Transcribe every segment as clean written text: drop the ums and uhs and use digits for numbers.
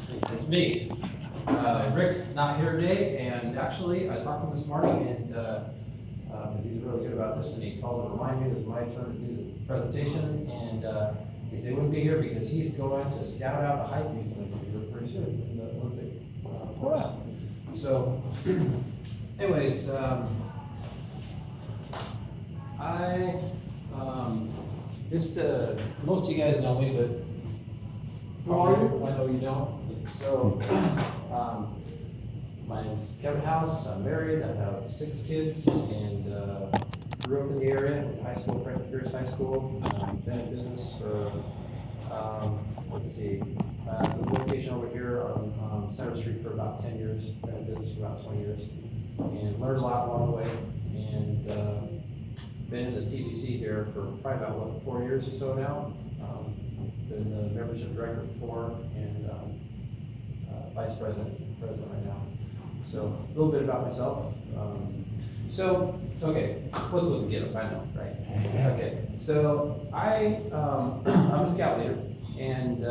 It's me. Rick's not here today, and actually, I talked to him this morning, and, because he's really good about this, and he called to remind me it was my turn to do the presentation, and, he said he wouldn't be here because he's going to scout out the hike he's going to do here pretty soon in the Olympic course. So, anyways, I, most of you guys know me, but who are you? I know you don't. So, my name's Kevin House, I'm married, I have 6 kids, and grew up in the area, went to high school, Franklin Pierce High School, been in business for, the location over here on Center Street for about 10 years, been in business for about 20 years, and learned a lot along the way, and been in the TBC here for probably about, 4 years or so now. Been the membership director before, and vice president right now. So a little bit about myself. Okay, what's with the get up? I know, right? Okay, so I'm a scout leader, and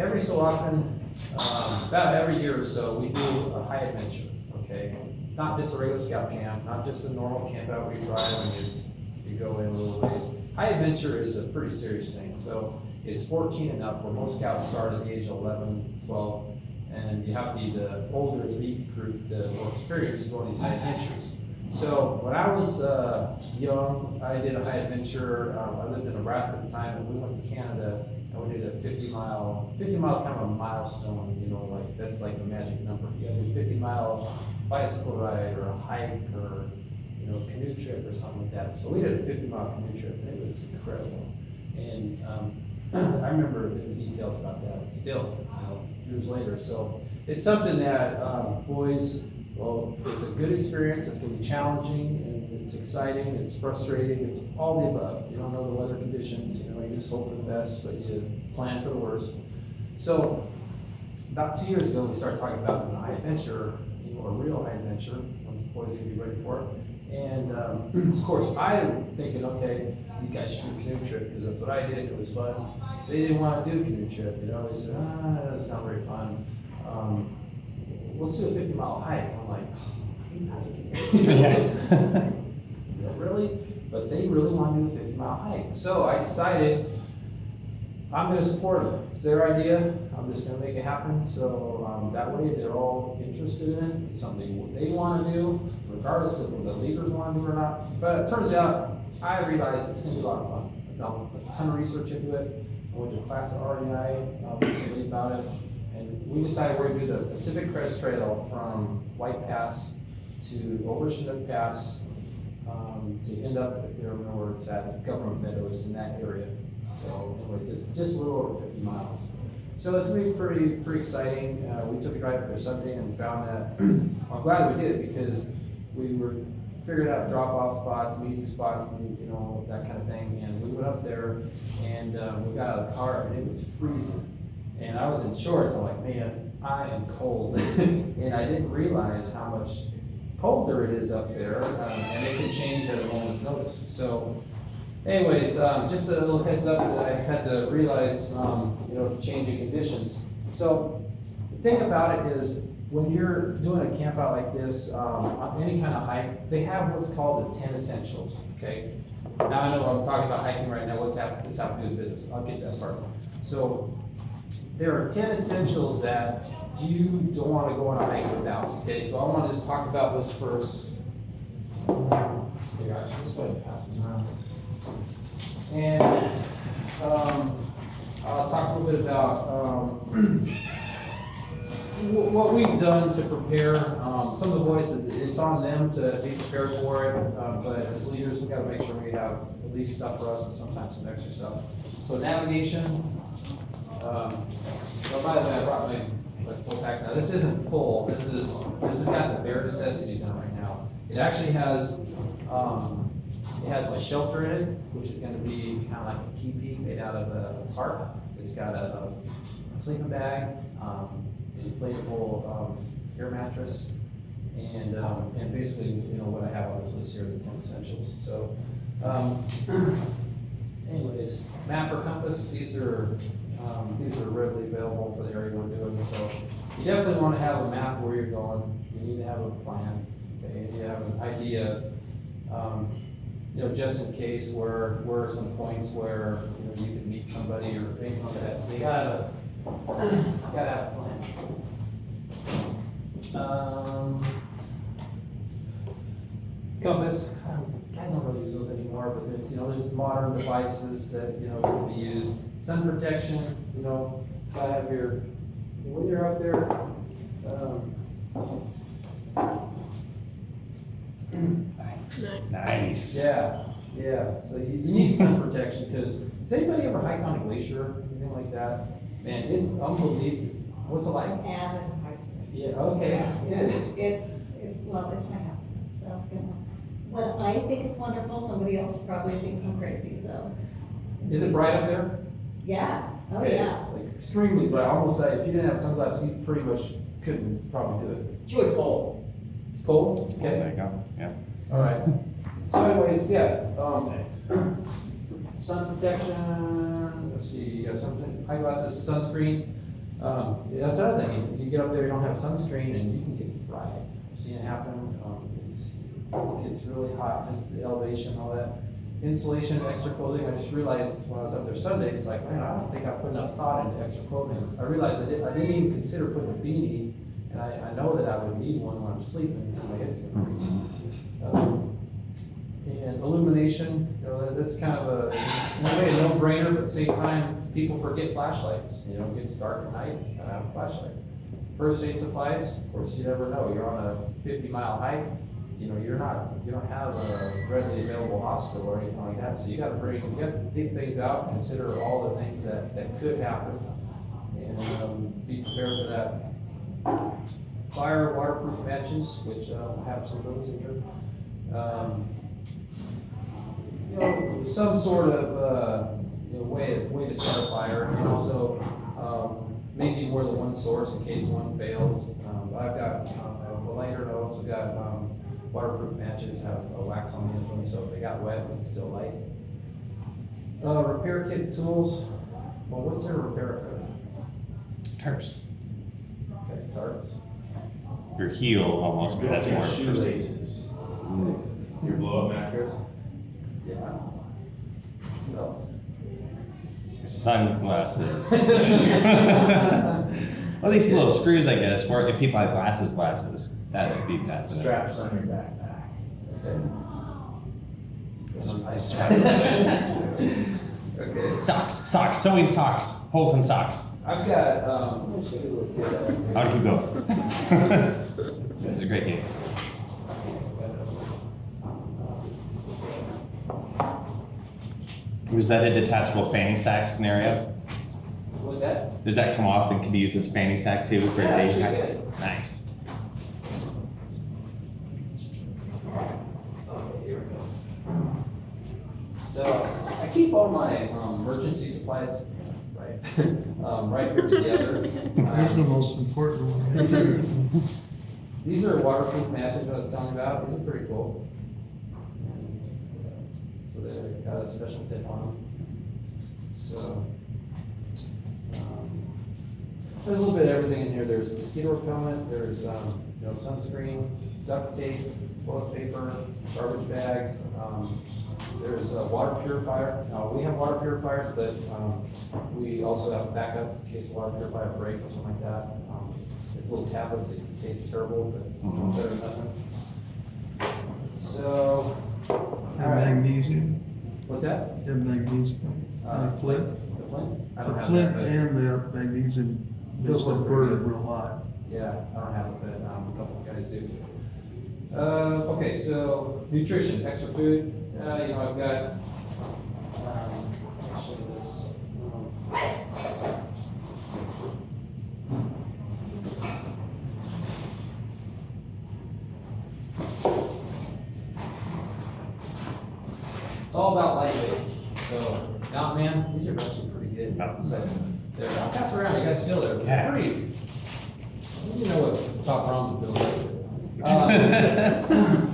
every so often, about every year or so, we do a high adventure. Okay, not just a regular scout camp, not just a normal camp out where you drive and you go in a little ways. High adventure is a pretty serious thing. So it's 14 and up, where most scouts start at the age of 11, 12. And you have to be the older elite group to more experienced to go on these high adventures. So when I was young, I did a high adventure. I lived in Nebraska at the time, and we went to Canada, and we did a 50 mile. 50 miles kind of a milestone, like that's like the magic number. You gotta do a 50-mile bicycle ride, or a hike, or canoe trip, or something like that. So we did a 50-mile canoe trip, and it was incredible. And I remember the details about that still, years later. So it's something that boys, well, it's a good experience. It's going to be challenging, and it's exciting, it's frustrating, it's all the above. You don't know the weather conditions, you just hope for the best, but you plan for the worst. So about 2 years ago, we started talking about a high adventure, a real high adventure, once the boys are going to be ready for it. And of course, I'm thinking, okay, you guys should do a canoe trip, because that's what I did. It was fun. They didn't want to do a canoe trip. They said, that's not very fun. Let's do a 50-mile hike. I'm like, I hate hiking. Really? But they really want to do a 50-mile hike. So I decided I'm going to support them. It's their idea. I'm just going to make it happen. So that way they're all interested in it. It's something they want to do, regardless of whether the leaders want to do it or not. But it turns out, I realized it's going to be a lot of fun. I've done a ton of research into it. I went to a class at REI recently about it. And we decided we're going to do the Pacific Crest Trail from White Pass to over Chinook Pass to end up, if you remember where it's at, it's Government Meadows in that area. So anyways, it's just a little over 50 miles. So it's going to be pretty exciting. We took a drive up there Sunday and found that, I'm glad we did it, because we were figured out drop-off spots, meeting spots, and that kind of thing. And we went up there, and we got out of the car, and it was freezing. And I was in shorts. I'm like, man, I am cold. And I didn't realize how much colder it is up there, and it can change at a moment's notice. So anyways, just a little heads up that I had to realize, changing conditions. So the thing about it is, when you're doing a camp out like this, on any kind of hike, they have what's called the 10 essentials, okay? Now I know I'm talking about hiking right now, what's this have to do with business? I'll get that part. So there are 10 essentials that you don't want to go on a hike without, okay? So I want to just talk about those first. Hey guys, just go ahead and pass them around. And I'll talk a little bit about what we've done to prepare. Some of the boys, it's on them to be prepared for it, but as leaders, we got to make sure we have at least stuff for us and sometimes some extra stuff. So navigation. By the way, I brought my full pack now. This isn't full. This has got the bare necessities in it right now. It actually has my shelter in it, which is going to be kind of like a teepee made out of a tarp. It's got a sleeping bag, inflatable air mattress, and basically, what I have on this list here are the 10 essentials. So, anyways, map or compass, these are readily available for the area we're So you definitely want to have a map where you're going. You need to have a plan. Okay, you have an idea. Just in case where are some points where you can meet somebody or anything like that. So you gotta have a plan. Compass. Guys don't really use those anymore, but there's modern devices that can be used. Sun protection. Gotta have your when you're up there. Nice. Yeah. So you need sun protection because has anybody ever hiked on a glacier or anything like that? Man, it's unbelievable. What's it like? Yeah. Okay. Good. It's not happening. So what I think is wonderful, somebody else probably thinks I'm crazy. So. Is it bright up there? Yeah. Oh Okay, yeah. It's like extremely bright. Almost like if you didn't have sunglasses, you pretty much couldn't probably do it. It's really cold. It's cold. Okay. There you go. Yeah. All right. So anyways, yeah, sun protection, let's see, you got something, eyeglasses, sunscreen. That's the other thing, you get up there, you don't have sunscreen and you can get fried. I've seen it happen. It gets really hot, just the elevation, all that. Insulation, extra clothing. I just realized when I was up there Sunday, it's like, man, I don't think I put enough thought into extra clothing. I realized I didn't even consider putting a beanie, and I know that I would need one when I'm sleeping because my head's gonna freeze. And illumination, that's kind of in a way a no-brainer, but at the same time, people forget flashlights. It gets dark at night, you gotta have a flashlight. First aid supplies, of course, you never know. You're on a 50-mile hike, you don't have a readily available hospital or anything like that. So you gotta think things out, consider all the things that could happen, and be prepared for that. Fire, waterproof matches, which I have some of those in here. Some sort of way to start a fire, and also maybe more than one source in case one failed. I've got a lighter, and I also got waterproof matches, have a wax on the end of them, so if they got wet, it's still light. Repair kit tools. Well, what's their repair equipment? Tarps. Okay, tarps. Your heel almost, but that's more. Shoelaces. Your blow-up mattress. Yeah. What else? Sunglasses. Well, these little screws, I guess, for if people have glasses. That would be that. Straps on your backpack. Okay. Socks, sewing socks, holes in socks. I've got, let me show you a little bit. I'll keep going. This is a great game. Was that a detachable fanny sack scenario? What was that? Does that come off and can be used as a fanny sack too for Yeah, a day actually hike? good. Nice. Okay, here we go. So I keep all my emergency supplies right here together. Here's the most important one. These are waterproof matches I was telling you about. These are pretty cool. So they've got a special tip on them. So there's a little bit of everything in here. There's mosquito repellent, there's sunscreen, duct tape, toilet paper, garbage bag. There's a water purifier. Now, we have water purifiers, but we also have a backup in case the water purifier breaks or something like that. It's little tablets. It tastes terrible, but better than nothing. So, all right. Magnesium, What's that? and magnesium, the flint. The flint? I don't The have flint that, but and the magnesium, Those those will work pretty burn good. real hot. yeah, I don't have it, but a couple of guys do. Okay, so nutrition, extra food. I've got. I'll show you this. It's all about lightweight. So, Mountain Man, these are actually pretty good. So, I'll pass around. You guys feel they're Yeah. pretty. You know what top ramen feels like.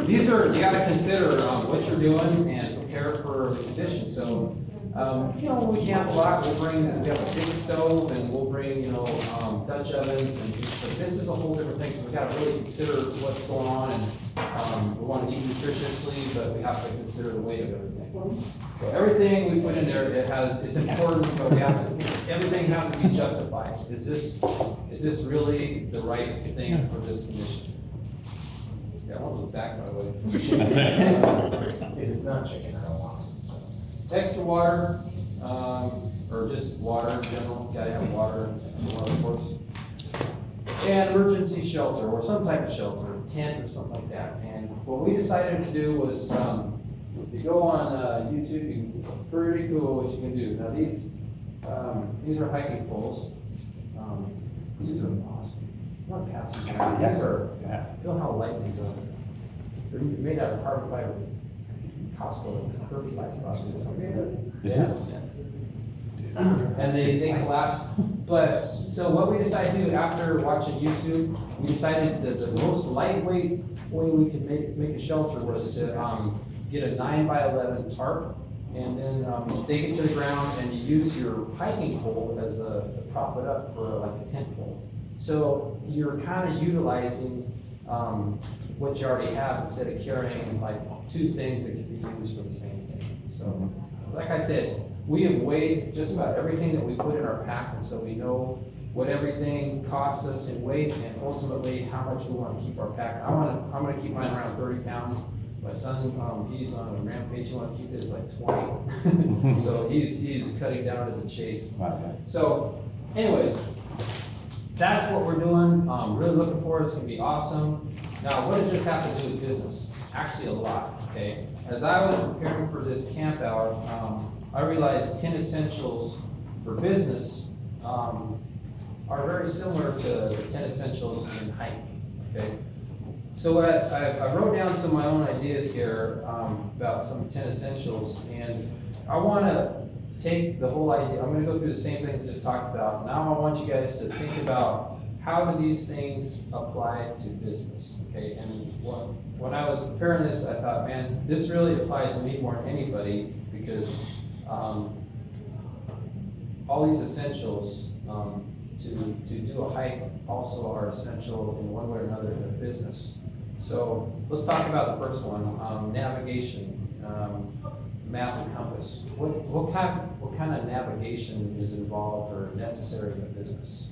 These are, you gotta consider what you're doing and prepare for the condition. So You know, when we camp a lot, we have a big stove and we'll bring, you know, Dutch ovens and, but this is a whole different thing, so we gotta really consider what's going on and, we wanna eat nutritiously, but we have to consider the weight of everything. So everything we put in there, it's important, but we have to, everything has to be justified. Is this really the right thing for this condition? Yeah, I won't look back, by the way. That's it. If it's not chicken, I don't want it, so. Extra water, or just water in general, gotta have water, of course. And emergency shelter, or some type of shelter, a tent or something like that. And what we decided to do was, if you go on, YouTube, it's pretty cool what you can do. Now these are hiking poles. These are awesome. I'm not passing them. These are, Yeah. feel how light these are. They're made out of carbon fiber. Costco, curbside boxes or something. This is- And they collapse. But, so what we decided to do after watching YouTube, we decided that the most lightweight way we could make a shelter was to, get a 9x11 tarp. And then, you stake it to the ground and you use your hiking pole as to prop it up for like a tent pole. So you're kind of utilizing, what you already have instead of carrying like two things that could be used for the same thing. So, like I said, we have weighed just about everything that we put in our pack, and so we know what everything costs us in weight and ultimately how much we want to keep our pack. I'm gonna keep mine around 30 pounds. My son, he's on a rampage, he wants to keep his like 20. So he's cutting down to the chase. Wow. So anyways, that's what we're doing. Really looking forward, it's gonna be awesome. Now, what does this have to do with business? Actually, a lot, okay? As I was preparing for this camp out, I realized 10 essentials for business are very similar to the 10 essentials in hiking, okay? So what I wrote down some of my own ideas here about some 10 essentials, and I wanna take the whole idea, I'm gonna go through the same things I just talked about. Now I want you guys to think about how do these things apply to business, okay? And when I was preparing this, I thought, man, this really applies to me more than anybody, because all these essentials to do a hike also are essential in one way or another in a business. So let's talk about the first one, navigation, map and compass. What kind of navigation is involved or necessary in a business?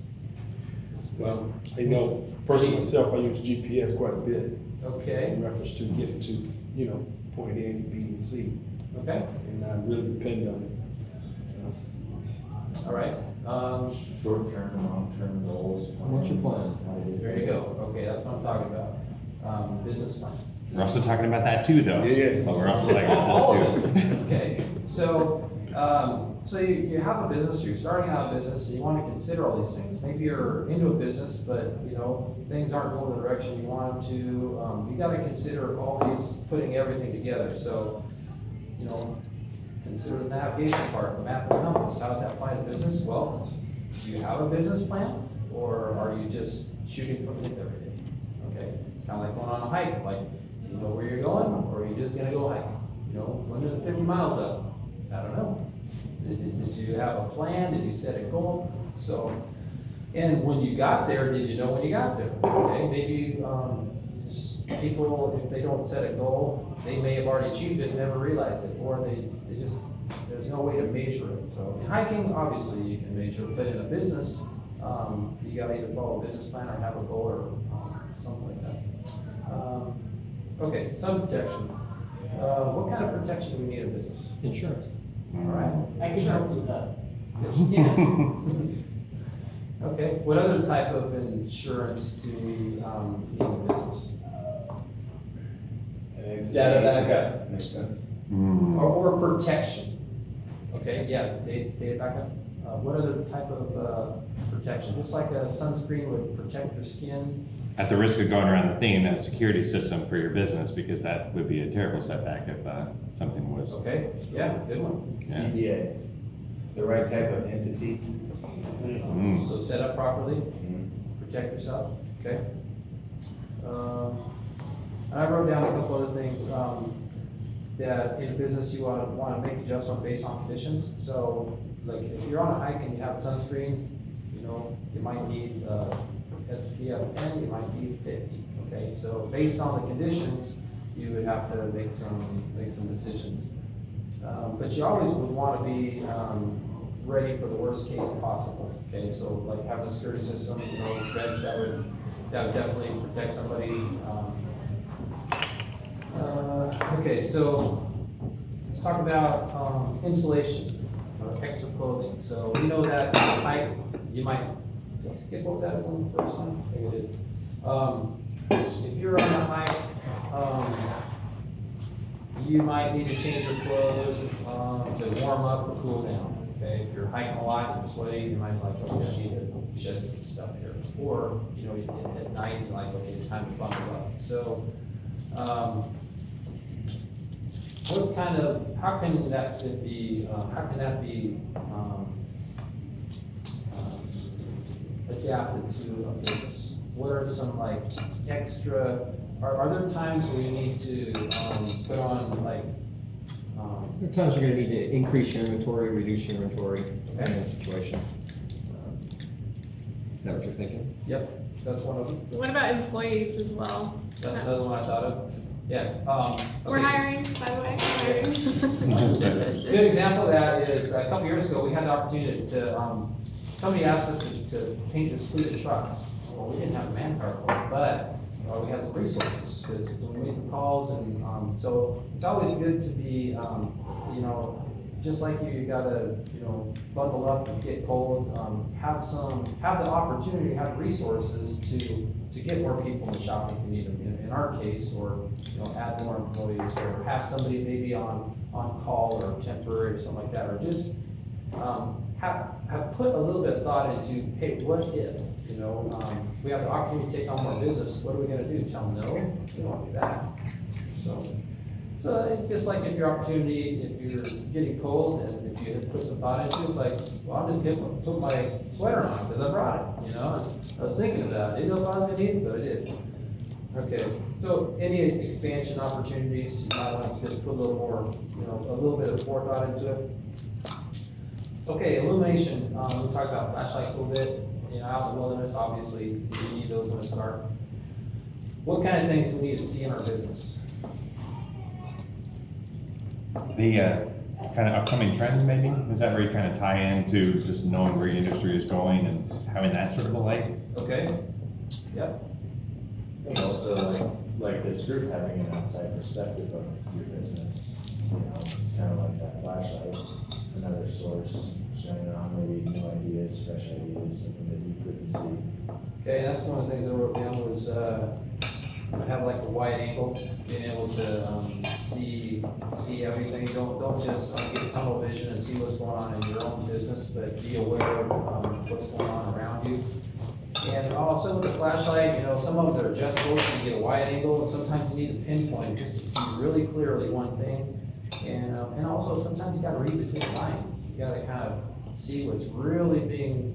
Well, I know, personally myself, I use GPS quite a bit Okay, in reference to getting to, you know, point A, B, and C, okay, and I really depend on it. So, all right. Short-term and long-term goals. What's your plan? plans. There you go. Okay, that's what I'm talking about. Business plan. We're also talking about that too, though. Yeah. But we're also like this too. Okay, so, so you have a business, you're starting out a business, and you want to consider all these things. Maybe you're into a business, but, you know, things aren't going the direction you want them to. You got to consider all these, putting everything together. So, you know, consider the navigation part, the map and compass. How does that apply to business? Well, do you have a business plan, or are you just shooting from the hip every day? Okay, kind of like going on a hike, like, do you know where you're going, or are you just gonna go hike? You know, when are the 50 miles up? I don't know. Did you have a plan? Did you set a goal? So, and when you got there, did you know when you got there? Okay, maybe people, if they don't set a goal, they may have already achieved it and never realized it, or they just, there's no way to measure it. So in hiking, obviously you can measure, but in a business, you gotta either follow a business plan or have a goal or something like that. Okay, sun protection. What kind of protection do we need in business? Insurance. All right. I can help with that. Yes, you can. Okay, what other type of insurance do we need in business? Data backup, makes sense. Or protection? Okay, yeah, data backup. What other type of protection? Just like a sunscreen would protect your skin. At the risk of going around the theme, a security system for your business, because that would be a terrible setback if something was. Okay, yeah, good one. Yeah. CDA, the right type of entity. Mm. So set up properly, protect yourself, okay? I wrote down a couple other things. that in a business you wanna make adjustment based on conditions. So, like, if you're on a hike and you have sunscreen, you know, you might need, SPF 10, you might need 50, okay? So based on the conditions, you would have to make some decisions. But you always would wanna be, ready for the worst case possible, okay? So like having a security system, you know, that would definitely protect somebody. Okay, so let's talk about insulation or extra clothing. So we know that hike, you might, did I skip over that one first one? I think I did. If you're on a hike, you might need to change your clothes to warm up or cool down. Okay, if you're hiking a lot and sweaty, you might like, okay, I need to shed some stuff here. Or, you know, at night, you're like, okay, it's time to bundle up. So, what kind of, how can that be adapted to a business? What are some like extra, are there times where you need to put on like, There are times you're gonna need to increase your inventory, reduce your inventory in that situation. Is that what you're thinking? yep, that's one of them. What about employees as well? That's another one I thought of. Yeah. We're okay. hiring, by the way, we're hiring. Good example of that is a couple years ago, we had the opportunity to, somebody asked us to paint this fleet of trucks. Well, we didn't have a manpower for it, but we had some resources because we made some calls and, so it's always good to be, you know, just like you gotta, you know, bundle up and get cold, have the opportunity, have resources to get more people in the shop if you need them, in our case, or, you know, add more employees, or have somebody maybe on call or temporary or something like that, or just, have put a little bit of thought into, hey, what if, you know, we have the opportunity to take on more business, what are we gonna do? Tell them no? We don't wanna do that. So it's just like if your opportunity, if you're getting cold and if you had put some thought into it, it's like, well, I'm just gonna put my sweater on because I brought it, you know? I was thinking of that. I didn't know if I was gonna need it, but I did. Okay, so any expansion opportunities, you might want to just put a little more, you know, a little bit of forethought into it. Okay, illumination, we talked about flashlights a little bit, you know, out in the wilderness, obviously, you need those when it's dark. What kind of things do we need to see in our business? The kind of upcoming trends, maybe? Is that where you kind of tie into just knowing where your industry is going and having that sort of a light? Okay, yep, And also like this group having an outside perspective of your business, you know, it's kind of like that flashlight, another source, shining on maybe new ideas, fresh ideas, something that you couldn't see. okay, that's one of the things I wrote down was, have like a wide angle, being able to, see everything, don't just get tunnel vision and see what's going on in your own business, but be aware of, what's going on around you. And also with the flashlight, you know, some of them are adjustable, so you get a wide angle, and sometimes you need to pinpoint just to see really clearly one thing. And also sometimes you gotta read between the lines, you gotta kind of see what's really being,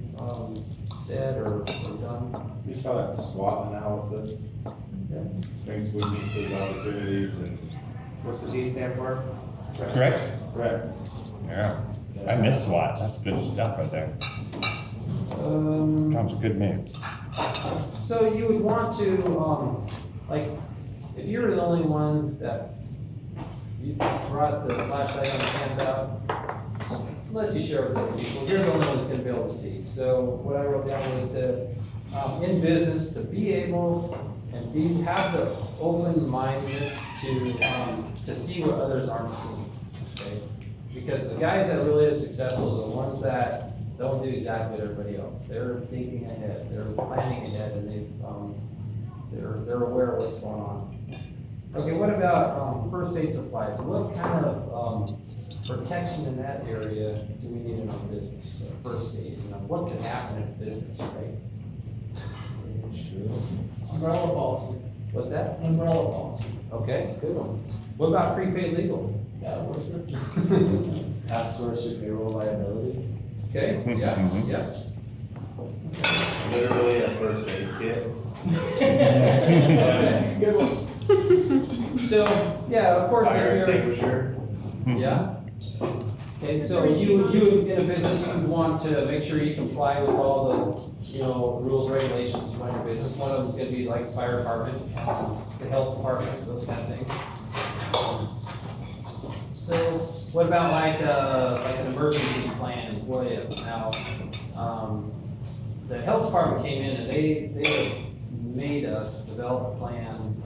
said or done. We call that SWOT analysis. Strengths, weaknesses, opportunities, and What's the D stand for? Correct? threats. Yeah. I miss SWAT. That's good stuff right there. Tom's a good man. So you would want to, like, if you were the only one that you brought the flashlight on the camp out, unless you share with other people, you're the only one who's gonna be able to see. So what I wrote down was to, in business, to be able and have the open-mindedness to see what others aren't seeing, okay? Because the guys that really are successful are the ones that don't do exactly what everybody else. They're thinking ahead, they're planning ahead, and they're aware of what's going on. Okay, what about first aid supplies? What kind of protection in that area do we need in our business? First aid, you know, what could happen in a business, right? Umbrella policy. What's that? Umbrella policy. Okay, good one. What about prepaid legal? Yeah, where's it? Outsource your payroll liability. Okay, yeah, Mhm. yeah. Literally a first aid kit. Okay, good one. So, yeah, of course, Fire if you're, extinguisher. yeah. Okay, so you in a business, you want to make sure you comply with all the, rules, regulations to run your business. One of them is gonna be like fire department, the health department, those kind of things. So what about like an emergency plan, what if? Now, the health department came in and they made us develop a plan,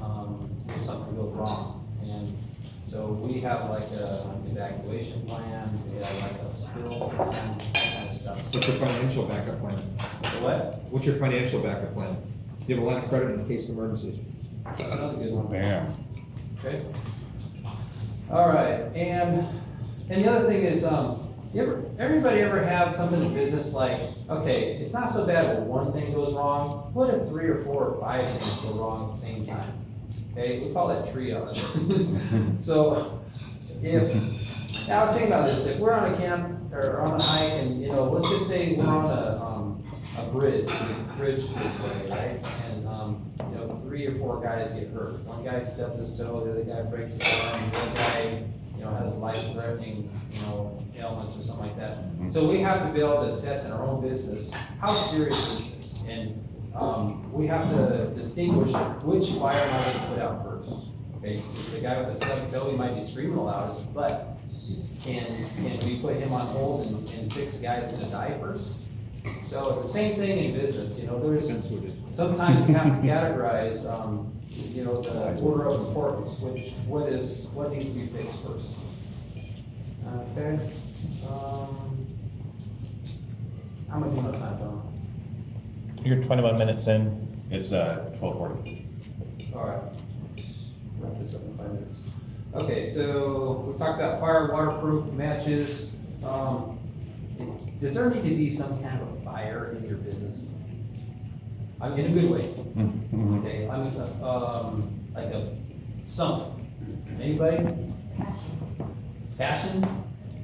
if something goes wrong. And so we have like an evacuation plan, we have like a spill plan, that kind of stuff. So What's your financial backup plan? what? What's your financial backup plan? You have a lot of credit in case of emergencies. That's another good one. Bam. Okay. All right, and the other thing is, everybody ever have something in business like, okay, it's not so bad when one thing goes wrong, what if 3 or 4 or 5 things go wrong at the same time? Okay, we call that triage. So, now I was thinking about this, if we're on a camp, or on a hike, and, let's just say we're on a bridge goes away, right? And, 3 or 4 guys get hurt. One guy stepped his toe, the other guy breaks his arm, the other guy, has life-threatening, ailments or something like that. So we have to be able to assess in our own business, how serious is this? And, we have to distinguish which fire am I going to put out first. Okay, the guy with the stubbed toe, he might be screaming the loudest, but can we put him on hold and fix the guy that's gonna die first? So the same thing in business, Depends who it is. sometimes you have to categorize, the order of importance, what needs to be fixed first. Okay, how much do you have time, Don? You're 21 minutes in. It's 12:40. All right. Wrap this up in 5 minutes. Okay, so we talked about fire, waterproof matches. Does there need to be some kind of a fire in your business? I mean, in a good way. Okay, I mean, like something. Anybody? Passion?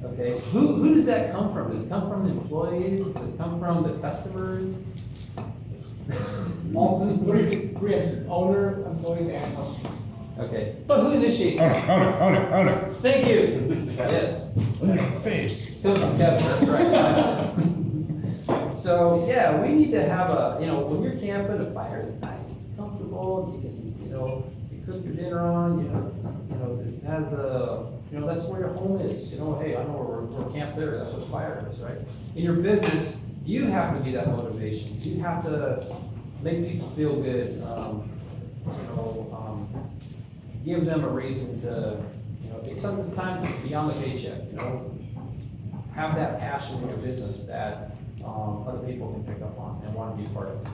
Okay, who does that come from? Does it come from the employees? Does it come from the customers? Three, owner, employees, and customers. Okay, but who initiates? Owner. Thank you. Yes. Face. Kevin, that's right. So, yeah, we need to have when you're camping, the fire is nice, it's comfortable, you can, you cook your dinner on, this has that's where your home is, hey, I know we're camped there, that's what the fire is, right? In your business, you have to be that motivation, you have to make people feel good, give them a reason to, sometimes it's beyond the paycheck, have that passion in your business that other people can pick up on and want to be part of.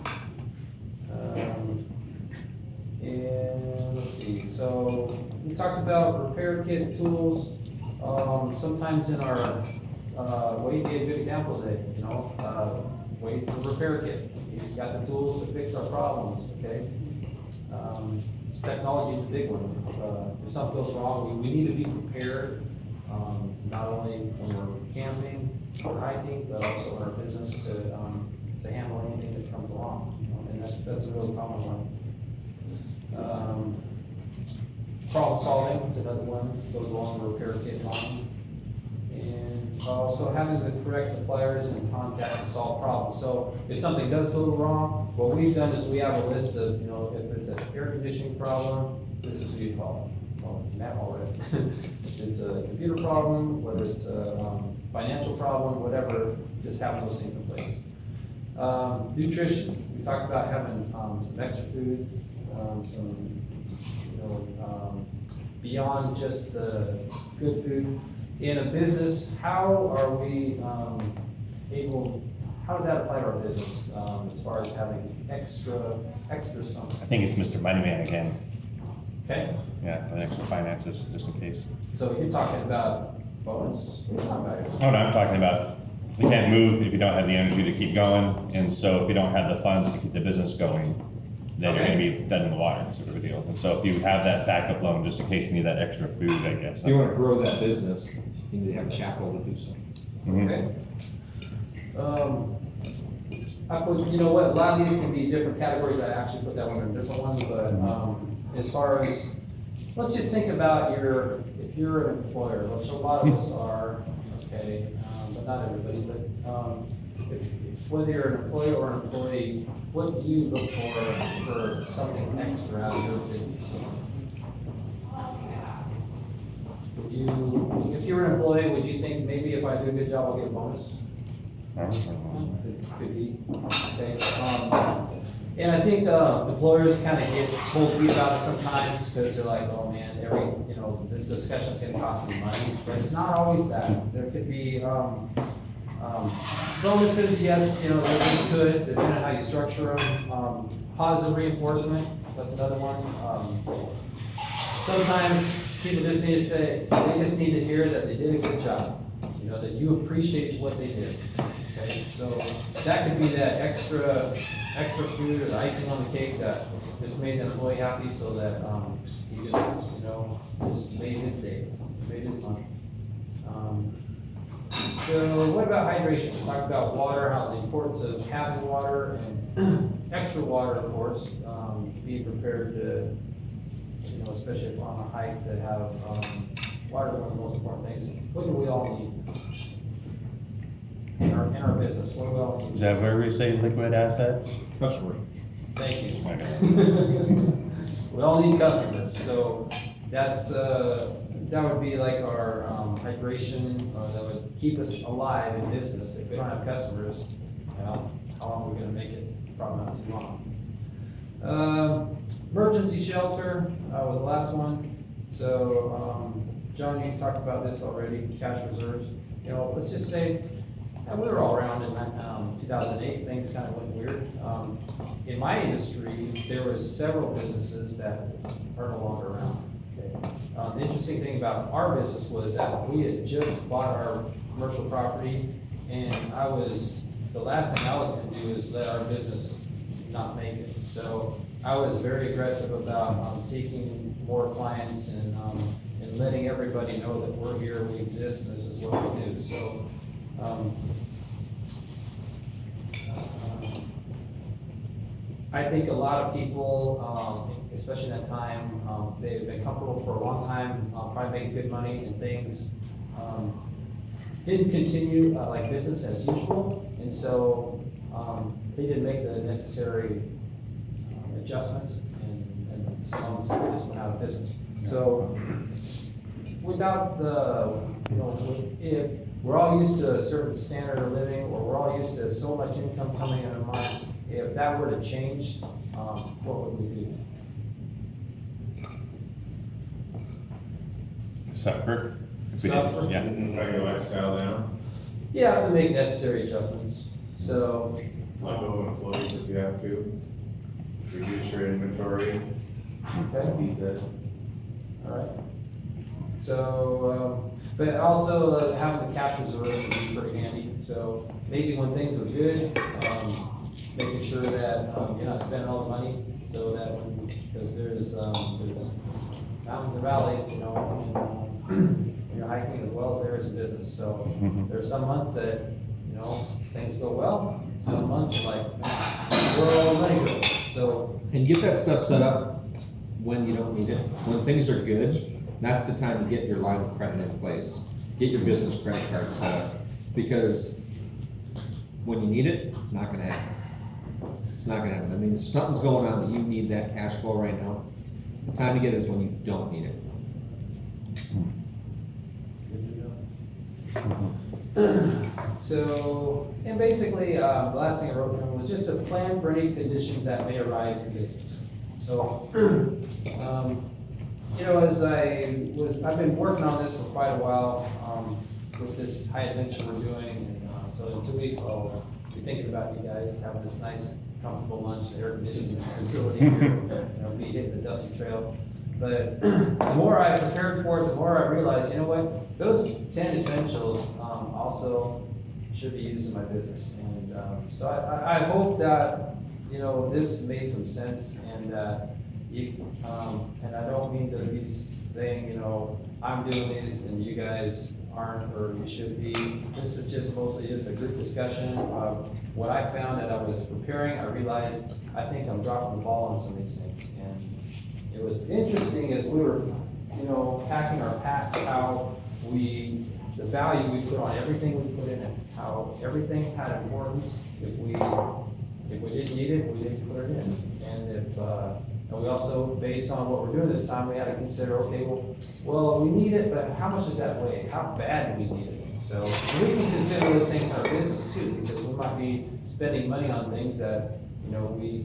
And let's see, so we talked about repair kit tools. Sometimes in our, Wade gave a good example today, Wade's a repair kit. He's got the tools to fix our problems, okay? Technology is a big one. If something goes wrong, we need to be prepared, not only when we're camping or hiking, but also in our business to handle anything that comes along. And that's a really common one. Problem solving is another one that goes along with repair kit line. And also having the correct suppliers and contacts to solve problems. So if something does go wrong, what we've done is we have a list of, if it's an air conditioning problem, this is who you call. Well, Matt already. If it's a computer problem, whether it's a financial problem, whatever, just have those things in place. Nutrition, we talked about having some extra food, beyond just the good food. In a business, how are we how does that apply to our business as far as having extra something? I think it's Mr. Moneyman again. Okay, Yeah, the extra finances, just in case. so you're talking about bonus? What are you talking about? Oh, no, I'm talking about, you can't move if you don't have the energy to keep going, and so if you don't have the funds to keep the business going, then you're gonna be dead in the water, sort of a deal. And so if you have that backup loan, just in case you need that extra food, I guess. If you wanna grow that business, you need to have the capital to do so. Mhm. Okay. I put, a lot of these can be different categories, I actually put that one in different ones, but, as far as, let's just think about if you're an employer, which a lot of us are, okay, but not everybody, but, whether you're an employer or an employee, what do you look for something extra out of your business? Would you, if you were an employee, would you think maybe if I do a good job, I'll get a bonus? Could be, okay. And I think, employers kind of get cold feet about it sometimes, because they're like, oh man, this discussion's gonna cost me money, but it's not always that. There could be, bonuses, yes, they could, depending on how you structure them. Positive reinforcement, that's another one. Sometimes people just need to say, they just need to hear that they did a good job, that you appreciate what they did. Okay, so that could be that extra food or the icing on the cake that just made the employee happy, so that, he just made his day, made his month. So what about hydration? We talked about water, how the importance of having water and extra water, of course. Be prepared to, especially if we're on a hike, to have, water is one of the most important things. What do we all need in our business? What do we all need? Is that where we say liquid assets? Customer. Thank you. Okay. We all need customers, so that's, that would be like our hydration, that would keep us alive in business. If we don't have customers, how long are we gonna make it? Probably not too long. Emergency shelter was the last one. So, John, you talked about this already, cash reserves. Let's just say, we were all around in 2008, things kind of went weird. In my industry, there was several businesses that are no longer around. Okay. The interesting thing about our business was that we had just bought our commercial property, and the last thing I was gonna do is let our business not make it. So I was very aggressive about seeking more clients and letting everybody know that we're here, we exist, and this is what we do. So, I think a lot of people, especially in that time, they've been comfortable for a long time, probably making good money, and things didn't continue like business as usual, and so they didn't make the necessary adjustments, and some of them just went out of business. So without if we're all used to a certain standard of living, or we're all used to so much income coming in a month, if that were to change, what would we do? Suffer. If we Suffer? didn't- Yeah. Bring your lifestyle down, Yeah, I have to make necessary adjustments. So, let go of employees if you have to, reduce your inventory, okay, he said. all right. So, but also having the cash reserve would be pretty handy. So maybe when things are good, making sure that you're not spending all the money, so that because there's mountains and valleys, and you're hiking as well as there is in business. So there's some months that things go well. Some months you're like, man, where all the money go? So And get that stuff set up when you don't need it. When things are good, that's the time to get your line of credit in place. Get your business credit card set up. Because when you need it, it's not gonna happen. It's not gonna happen. I mean, if something's going on that you need that cash flow right now, the time to get it is when you don't need it. So, and basically, the last thing I wrote down was just a plan for any conditions that may arise in business. So, as I've been working on this for quite a while, with this high adventure we're doing, and so in 2 weeks, I'll be thinking about you guys having this nice, comfortable lunch, air conditioning facility here, be hitting the dusty trail. But the more I prepared for it, the more I realized, those 10 essentials also should be used in my business. And so I hope that, this made some sense, and and I don't mean to be saying, I'm doing these and you guys aren't, or you should be. This is just mostly just a group discussion of what I found that I was preparing. I realized I think I'm dropping the ball on some of these things. And it was interesting as we were, packing our packs, how the value we put on everything we put in it, how everything had importance. If we didn't need it, we didn't put it in. And we also, based on what we're doing this time, we had to consider, okay, well, we need it, but how much does that weigh? How bad do we need it? So we can consider those things in our business too, because we might be spending money on things that, we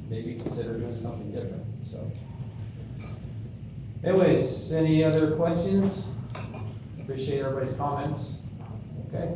maybe consider doing something different, so. Anyways, any other questions? Appreciate everybody's comments. Okay.